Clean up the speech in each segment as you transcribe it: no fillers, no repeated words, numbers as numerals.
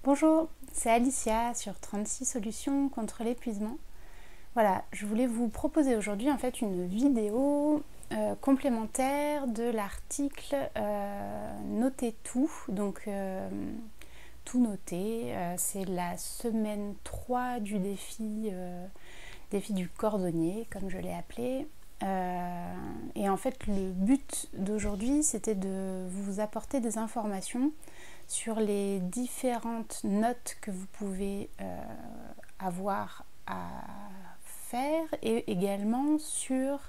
Bonjour, c'est Alicia sur 36 solutions contre l'épuisement. Voilà, je voulais vous proposer aujourd'hui en fait une vidéo complémentaire de l'article Notez tout. Donc tout noter, c'est la semaine 3 du défi du cordonnier, comme je l'ai appelé. Et en fait le but d'aujourd'hui c'était de vous apporter des informations sur les différentes notes que vous pouvez avoir à faire et également sur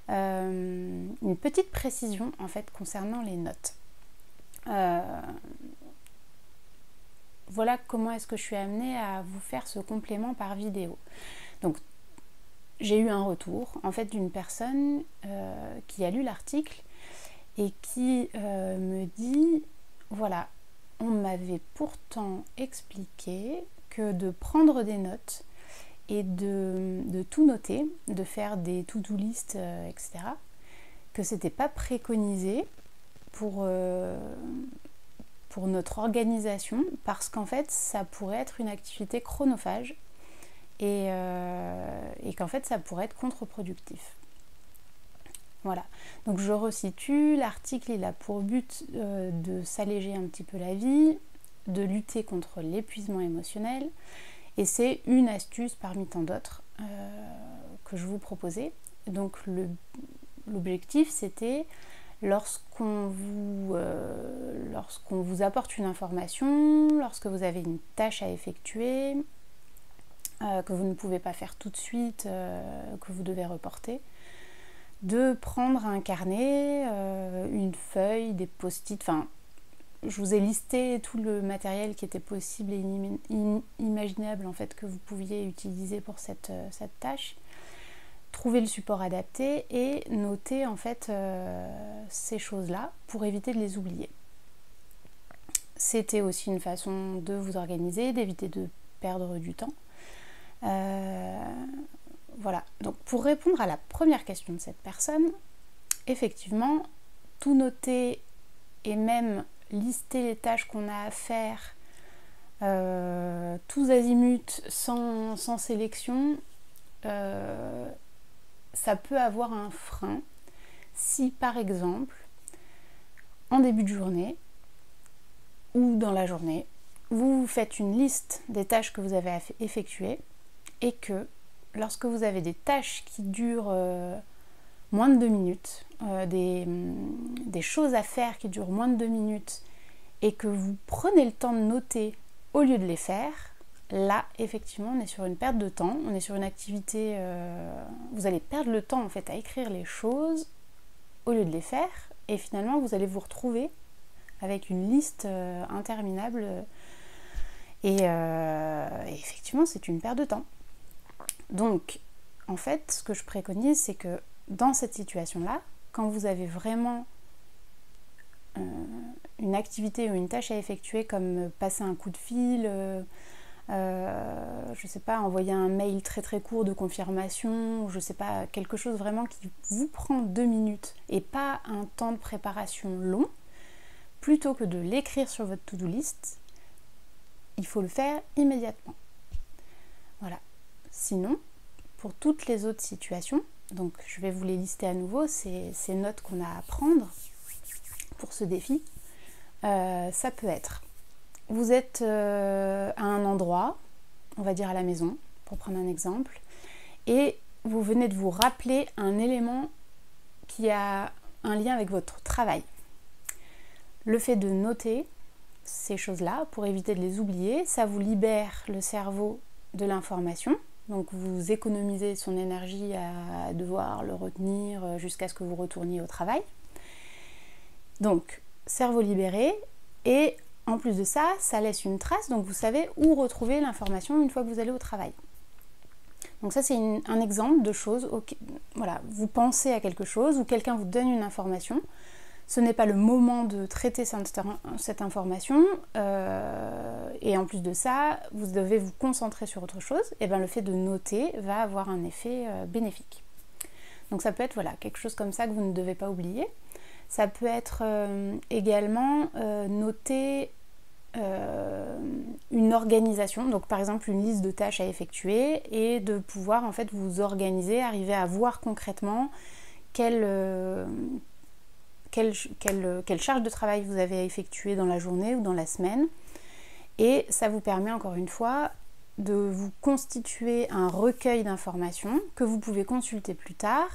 une petite précision en fait concernant les notes. Voilà comment est-ce que je suis amenée à vous faire ce complément par vidéo. Donc j'ai eu un retour en fait d'une personne qui a lu l'article et qui me dit voilà, on m'avait pourtant expliqué que de prendre des notes et de tout noter, de faire des to-do list, etc., que c'était pas préconisé pour notre organisation parce qu'en fait ça pourrait être une activité chronophage et qu'en fait ça pourrait être contre-productif. Voilà, donc je resitue, l'article il a pour but de s'alléger un petit peu la vie, de lutter contre l'épuisement émotionnel, et c'est une astuce parmi tant d'autres que je vous proposais. Donc l'objectif c'était lorsqu'on vous apporte une information, lorsque vous avez une tâche à effectuer, que vous ne pouvez pas faire tout de suite, que vous devez reporter, de prendre un carnet, une feuille, des post-it, enfin je vous ai listé tout le matériel qui était possible et imaginable en fait que vous pouviez utiliser pour cette tâche. Trouver le support adapté et noter en fait ces choses-là pour éviter de les oublier. C'était aussi une façon de vous organiser, d'éviter de perdre du temps. Voilà, donc pour répondre à la première question de cette personne, effectivement, tout noter et même lister les tâches qu'on a à faire, tous azimuts, sans sélection, ça peut avoir un frein si par exemple, en début de journée ou dans la journée, vous faites une liste des tâches que vous avez à effectuer et que lorsque vous avez des tâches qui durent moins de 2 minutes, des choses à faire qui durent moins de 2 minutes et que vous prenez le temps de noter au lieu de les faire, là effectivement on est sur une perte de temps, on est sur une activité, vous allez perdre le temps en fait à écrire les choses au lieu de les faire et finalement vous allez vous retrouver avec une liste interminable et effectivement c'est une perte de temps. Donc, en fait, ce que je préconise, c'est que dans cette situation-là, quand vous avez vraiment une activité ou une tâche à effectuer, comme passer un coup de fil, je sais pas, envoyer un mail très très court de confirmation, ou je sais pas, quelque chose vraiment qui vous prend 2 minutes et pas un temps de préparation long, plutôt que de l'écrire sur votre to-do list, il faut le faire immédiatement. Voilà. Sinon, pour toutes les autres situations, donc je vais vous les lister à nouveau, ces notes qu'on a à prendre pour ce défi, ça peut être, vous êtes à un endroit, on va dire à la maison, pour prendre un exemple, et vous venez de vous rappeler un élément qui a un lien avec votre travail. Le fait de noter ces choses-là, pour éviter de les oublier, ça vous libère le cerveau de l'information. Donc vous économisez son énergie à devoir le retenir jusqu'à ce que vous retourniez au travail. Donc, cerveau libéré, et en plus de ça, ça laisse une trace, donc vous savez où retrouver l'information une fois que vous allez au travail. Donc ça c'est un exemple de choses, voilà, vous pensez à quelque chose, ou quelqu'un vous donne une information, ce n'est pas le moment de traiter cette information, et en plus de ça, vous devez vous concentrer sur autre chose, et bien le fait de noter va avoir un effet bénéfique. Donc ça peut être voilà, quelque chose comme ça que vous ne devez pas oublier. Ça peut être également noter une organisation, donc par exemple une liste de tâches à effectuer, et de pouvoir en fait vous organiser, arriver à voir concrètement quelle charge de travail vous avez à effectuer dans la journée ou dans la semaine. Et ça vous permet encore une fois de vous constituer un recueil d'informations que vous pouvez consulter plus tard,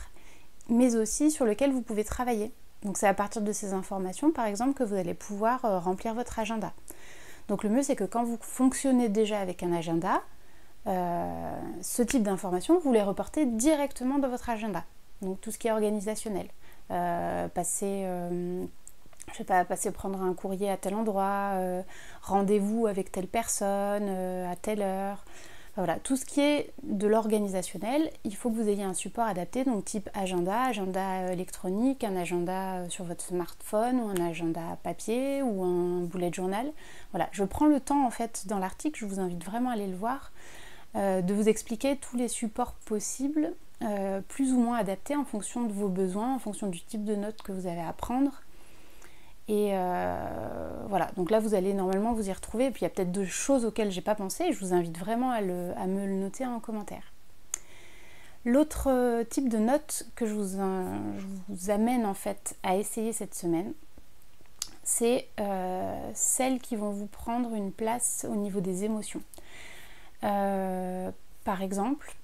mais aussi sur lequel vous pouvez travailler. Donc c'est à partir de ces informations, par exemple, que vous allez pouvoir remplir votre agenda. Donc le mieux, c'est que quand vous fonctionnez déjà avec un agenda, ce type d'informations, vous les reportez directement dans votre agenda. Donc tout ce qui est organisationnel. Passer prendre un courrier à tel endroit, rendez-vous avec telle personne, à telle heure. Voilà, tout ce qui est de l'organisationnel, il faut que vous ayez un support adapté, donc type agenda électronique, un agenda sur votre smartphone ou un agenda papier ou un bullet journal. Voilà, je prends le temps en fait dans l'article, je vous invite vraiment à aller le voir, de vous expliquer tous les supports possibles, plus ou moins adaptés en fonction de vos besoins, en fonction du type de notes que vous avez à prendre. Et voilà, donc là vous allez normalement vous y retrouver, et puis il y a peut-être deux choses auxquelles j'ai pas pensé, et je vous invite vraiment à me le noter en commentaire. L'autre type de note que je vous amène en fait à essayer cette semaine, c'est celles qui vont vous prendre une place au niveau des émotions. Par exemple,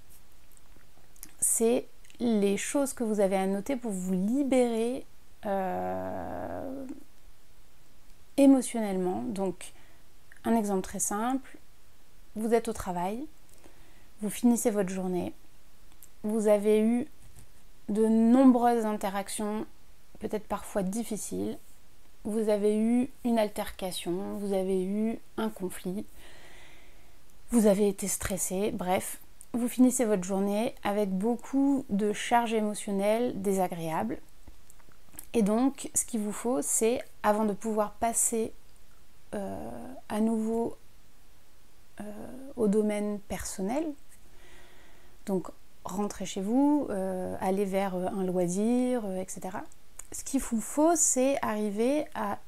c'est les choses que vous avez à noter pour vous libérer émotionnellement. Donc, un exemple très simple, vous êtes au travail, vous finissez votre journée, vous avez eu de nombreuses interactions, peut-être parfois difficiles, vous avez eu une altercation, vous avez eu un conflit, vous avez été stressé, bref, vous finissez votre journée avec beaucoup de charges émotionnelles désagréables. Et donc, ce qu'il vous faut, c'est, avant de pouvoir passer à nouveau au domaine personnel, donc rentrer chez vous, aller vers un loisir, etc. Ce qu'il vous faut, c'est arriver à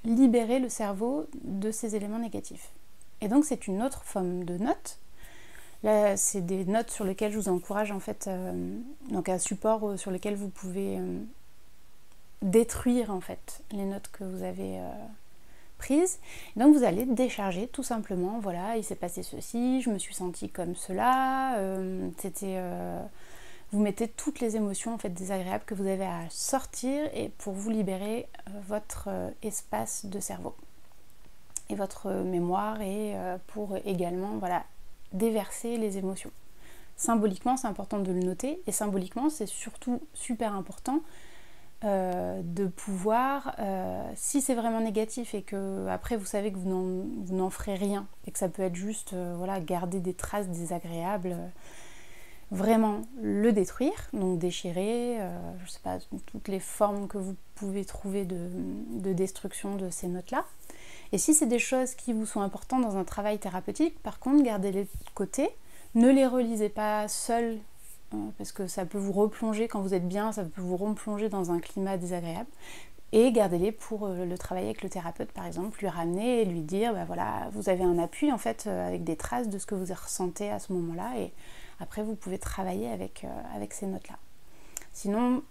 libérer le cerveau de ces éléments négatifs. Et donc, c'est une autre forme de note. Là, c'est des notes sur lesquelles je vous encourage, en fait, donc un support sur lequel vous pouvez détruire en fait les notes que vous avez prises. Et donc vous allez décharger tout simplement, voilà, il s'est passé ceci, je me suis sentie comme cela, vous mettez toutes les émotions en fait désagréables que vous avez à sortir, et pour vous libérer votre espace de cerveau et votre mémoire, et pour également voilà déverser les émotions. Symboliquement, c'est important de le noter, et symboliquement c'est surtout super important de pouvoir, si c'est vraiment négatif et que après vous savez que vous n'en ferez rien, et que ça peut être juste voilà, garder des traces désagréables, vraiment le détruire, donc déchirer, je sais pas, toutes les formes que vous pouvez trouver de destruction de ces notes-là. Et si c'est des choses qui vous sont importantes dans un travail thérapeutique, par contre, gardez-les de côté, ne les relisez pas seuls, parce que ça peut vous replonger quand vous êtes bien, ça peut vous replonger dans un climat désagréable, et gardez-les pour le travail avec le thérapeute par exemple, lui ramener et lui dire bah voilà, vous avez un appui en fait avec des traces de ce que vous ressentez à ce moment-là, et après vous pouvez travailler avec ces notes-là. Sinon,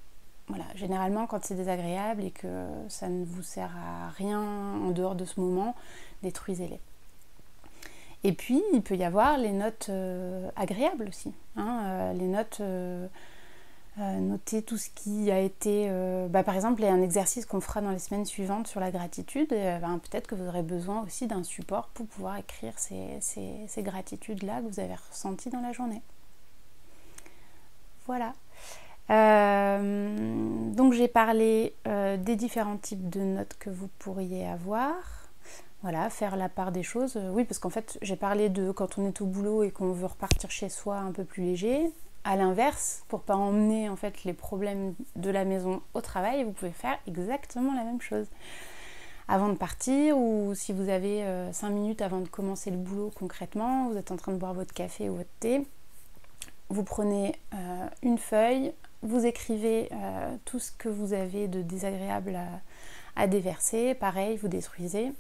voilà, généralement quand c'est désagréable et que ça ne vous sert à rien en dehors de ce moment, détruisez-les. Et puis, il peut y avoir les notes agréables aussi. Les notes, noter tout ce qui a été... par exemple, il y a un exercice qu'on fera dans les semaines suivantes sur la gratitude. Peut-être que vous aurez besoin aussi d'un support pour pouvoir écrire ces gratitudes-là que vous avez ressenties dans la journée. Voilà. Donc, j'ai parlé des différents types de notes que vous pourriez avoir. Voilà, faire la part des choses. Oui, parce qu'en fait, j'ai parlé de quand on est au boulot et qu'on veut repartir chez soi un peu plus léger. À l'inverse, pour pas emmener en fait les problèmes de la maison au travail, vous pouvez faire exactement la même chose. Avant de partir, ou si vous avez 5 minutes avant de commencer le boulot concrètement, vous êtes en train de boire votre café ou votre thé, vous prenez une feuille, vous écrivez tout ce que vous avez de désagréable à déverser. Pareil, vous détruisez.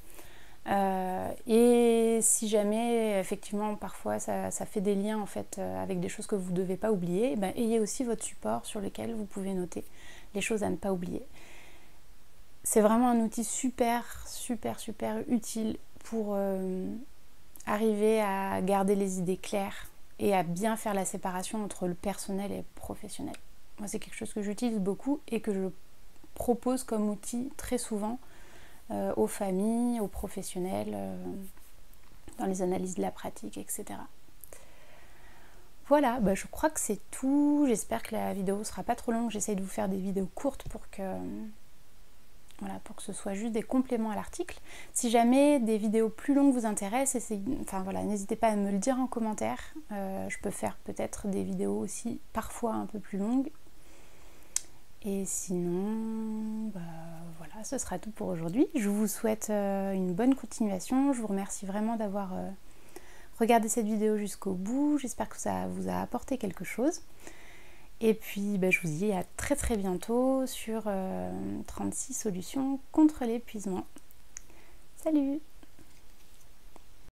Et Et si jamais, effectivement, parfois ça fait des liens en fait avec des choses que vous ne devez pas oublier, ben, ayez aussi votre support sur lequel vous pouvez noter les choses à ne pas oublier. C'est vraiment un outil super utile pour arriver à garder les idées claires et à bien faire la séparation entre le personnel et le professionnel. Moi, c'est quelque chose que j'utilise beaucoup et que je propose comme outil très souvent aux familles, aux professionnels, dans les analyses de la pratique, etc. Voilà, je crois que c'est tout. J'espère que la vidéo ne sera pas trop longue. J'essaye de vous faire des vidéos courtes pour que ce soit juste des compléments à l'article. Si jamais des vidéos plus longues vous intéressent, n'hésitez pas à me le dire en commentaire. Je peux faire peut-être des vidéos aussi parfois un peu plus longues. Et sinon, voilà, ce sera tout pour aujourd'hui. Je vous souhaite une bonne continuation. Je vous remercie vraiment d'avoir regardé cette vidéo jusqu'au bout. J'espère que ça vous a apporté quelque chose. Et puis, je vous dis à très bientôt sur 36 solutions contre l'épuisement. Salut!